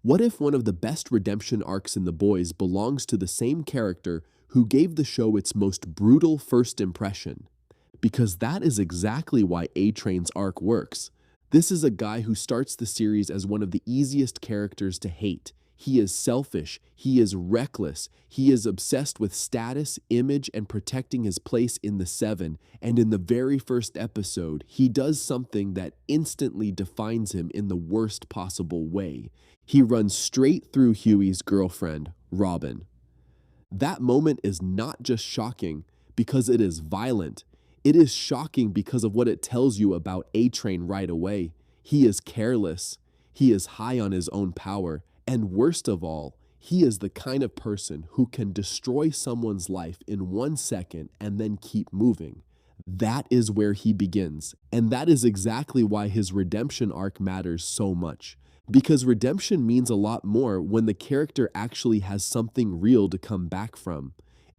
What if one of the best redemption arcs in The Boys belongs to the same character who gave the show its most brutal first impression? Because that is exactly why A-Train's arc works. This is a guy who starts the series as one of the easiest characters to hate. He is selfish, he is reckless, he is obsessed with status, image, and protecting his place in the Seven, and in the very first episode, he does something that instantly defines him in the worst possible way. He runs straight through Huey's girlfriend, Robin. That moment is not just shocking because it is violent. It is shocking because of what it tells you about A-Train right away. He is careless. He is high on his own power. And worst of all, he is the kind of person who can destroy someone's life in 1 second and then keep moving. That is where he begins. And that is exactly why his redemption arc matters so much. Because redemption means a lot more when the character actually has something real to come back from.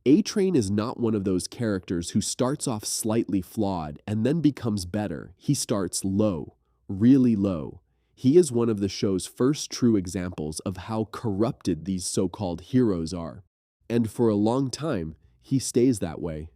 A-Train is not one of those characters who starts off slightly flawed and then becomes better. He starts low, really low. He is one of the show's first true examples of how corrupted these so-called heroes are. And for a long time, he stays that way.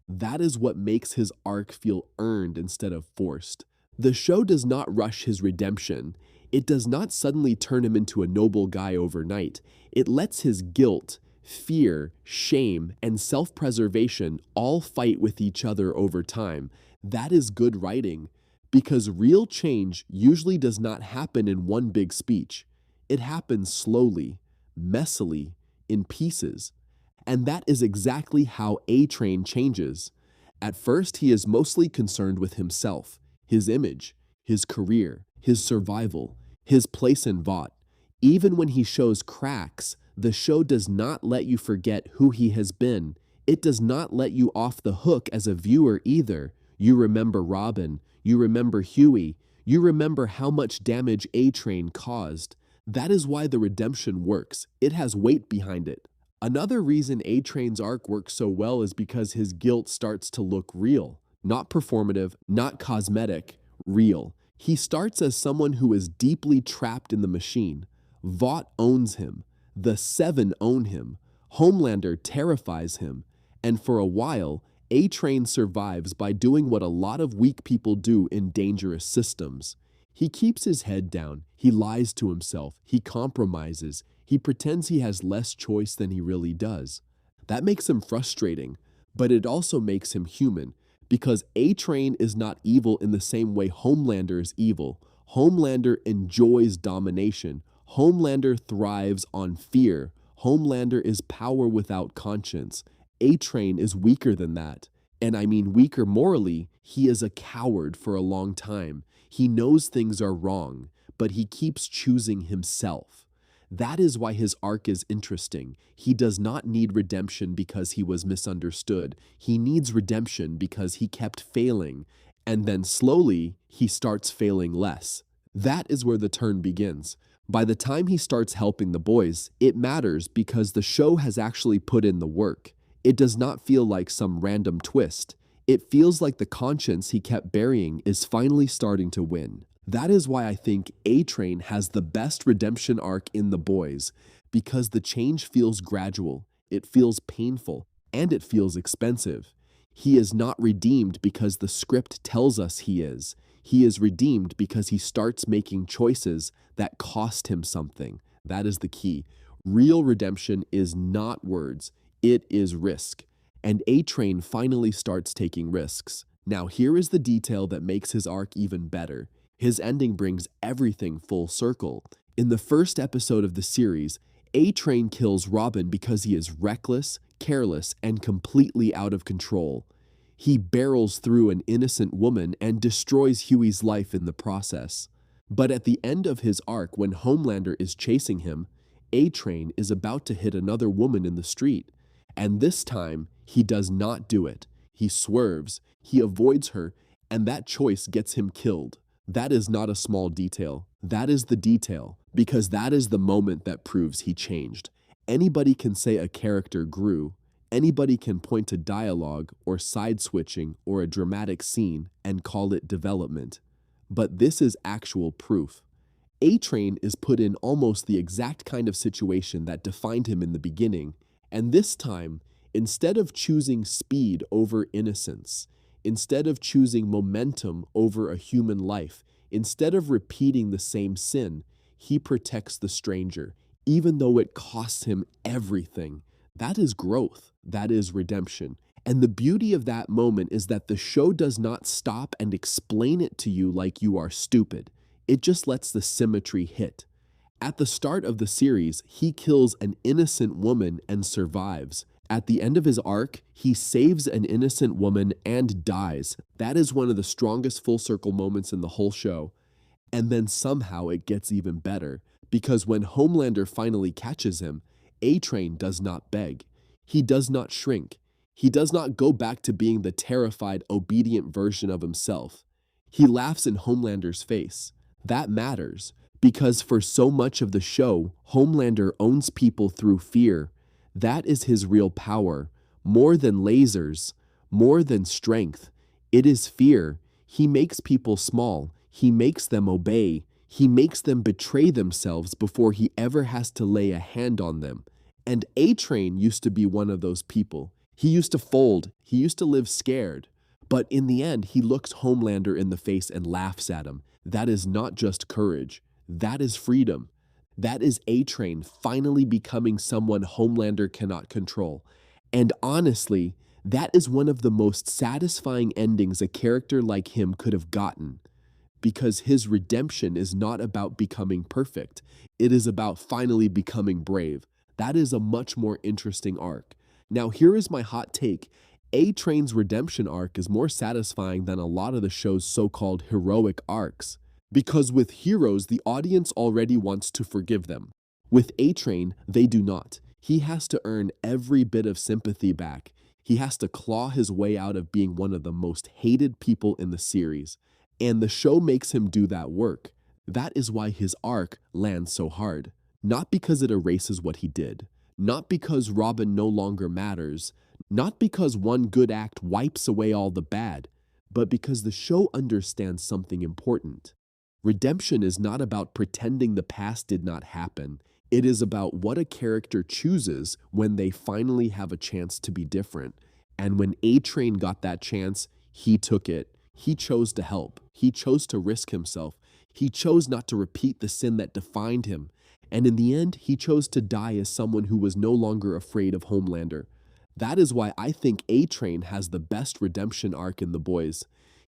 That is what makes his arc feel earned instead of forced. The show does not rush his redemption. It does not suddenly turn him into a noble guy overnight. It lets his guilt, fear, shame, and self-preservation all fight with each other over time. That is good writing, because real change usually does not happen in one big speech. It happens slowly, messily, in pieces. And that is exactly how A-Train changes. At first, he is mostly concerned with himself, his image, his career, his survival, his place in Vought. Even when he shows cracks, the show does not let you forget who he has been. It does not let you off the hook as a viewer either. You remember Robin, you remember Huey, you remember how much damage A-Train caused. That is why the redemption works. It has weight behind it. Another reason A-Train's arc works so well is because his guilt starts to look real. Not performative, not cosmetic, real. He starts as someone who is deeply trapped in the machine. Vought owns him. The Seven own him. Homelander terrifies him. And for a while, A-Train survives by doing what a lot of weak people do in dangerous systems. He keeps his head down. He lies to himself. He compromises. He pretends he has less choice than he really does. That makes him frustrating, but it also makes him human, because A-Train is not evil in the same way Homelander is evil. Homelander enjoys domination. Homelander thrives on fear. Homelander is power without conscience. A-Train is weaker than that. And I mean weaker morally. He is a coward for a long time. He knows things are wrong, but he keeps choosing himself. That is why his arc is interesting. He does not need redemption because he was misunderstood. He needs redemption because he kept failing, and then slowly he starts failing less. That is where the turn begins. By the time he starts helping the boys, it matters because the show has actually put in the work. It does not feel like some random twist. It feels like the conscience he kept burying is finally starting to win. That is why I think A-Train has the best redemption arc in The Boys, because the change feels gradual, it feels painful, and it feels expensive. He is not redeemed because the script tells us he is. He is redeemed because he starts making choices that cost him something. That is the key. Real redemption is not words, it is risk. And A-Train finally starts taking risks. Now here is the detail that makes his arc even better. His ending brings everything full circle. In the first episode of the series, A-Train kills Robin because he is reckless, careless, and completely out of control. He barrels through an innocent woman and destroys Huey's life in the process. But at the end of his arc, when Homelander is chasing him, A-Train is about to hit another woman in the street. And this time, he does not do it. He swerves, he avoids her, and that choice gets him killed. That is not a small detail. That is the detail, because that is the moment that proves he changed. Anybody can say a character grew. Anybody can point to dialogue or side switching or a dramatic scene and call it development. But this is actual proof. A-Train is put in almost the exact kind of situation that defined him in the beginning, and this time, instead of choosing speed over innocence, instead of choosing momentum over a human life, instead of repeating the same sin, he protects the stranger, even though it costs him everything. That is growth. That is redemption. And the beauty of that moment is that the show does not stop and explain it to you like you are stupid. It just lets the symmetry hit. At the start of the series, he kills an innocent woman and survives. At the end of his arc, he saves an innocent woman and dies. That is one of the strongest full circle moments in the whole show. And then somehow it gets even better, because when Homelander finally catches him, A-Train does not beg. He does not shrink. He does not go back to being the terrified, obedient version of himself. He laughs in Homelander's face. That matters, because for so much of the show, Homelander owns people through fear. That is his real power. More than lasers, more than strength. It is fear. He makes people small. He makes them obey. He makes them betray themselves before he ever has to lay a hand on them. And A-Train used to be one of those people. He used to fold. He used to live scared. But in the end, he looks Homelander in the face and laughs at him. That is not just courage. That is freedom. That is A-Train finally becoming someone Homelander cannot control. And honestly, that is one of the most satisfying endings a character like him could have gotten. Because his redemption is not about becoming perfect. It is about finally becoming brave. That is a much more interesting arc. Now, here is my hot take. A-Train's redemption arc is more satisfying than a lot of the show's so-called heroic arcs. Because with heroes, the audience already wants to forgive them. With A-Train, they do not. He has to earn every bit of sympathy back. He has to claw his way out of being one of the most hated people in the series. And the show makes him do that work. That is why his arc lands so hard. Not because it erases what he did. Not because Robin no longer matters. Not because one good act wipes away all the bad. But because the show understands something important. Redemption is not about pretending the past did not happen. It is about what a character chooses when they finally have a chance to be different. And when A-Train got that chance, he took it. He chose to help. He chose to risk himself. He chose not to repeat the sin that defined him. And in the end, he chose to die as someone who was no longer afraid of Homelander. That is why I think A-Train has the best redemption arc in The Boys.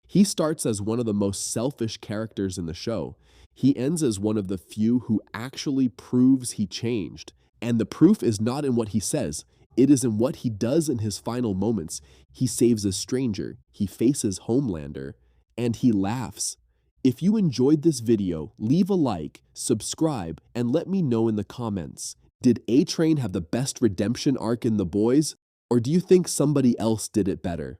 He starts as one of the most selfish characters in the show. He ends as one of the few who actually proves he changed. And the proof is not in what he says. It is in what he does in his final moments. He saves a stranger, he faces Homelander, and he laughs. If you enjoyed this video, leave a like, subscribe, and let me know in the comments. Did A-Train have the best redemption arc in The Boys? Or do you think somebody else did it better?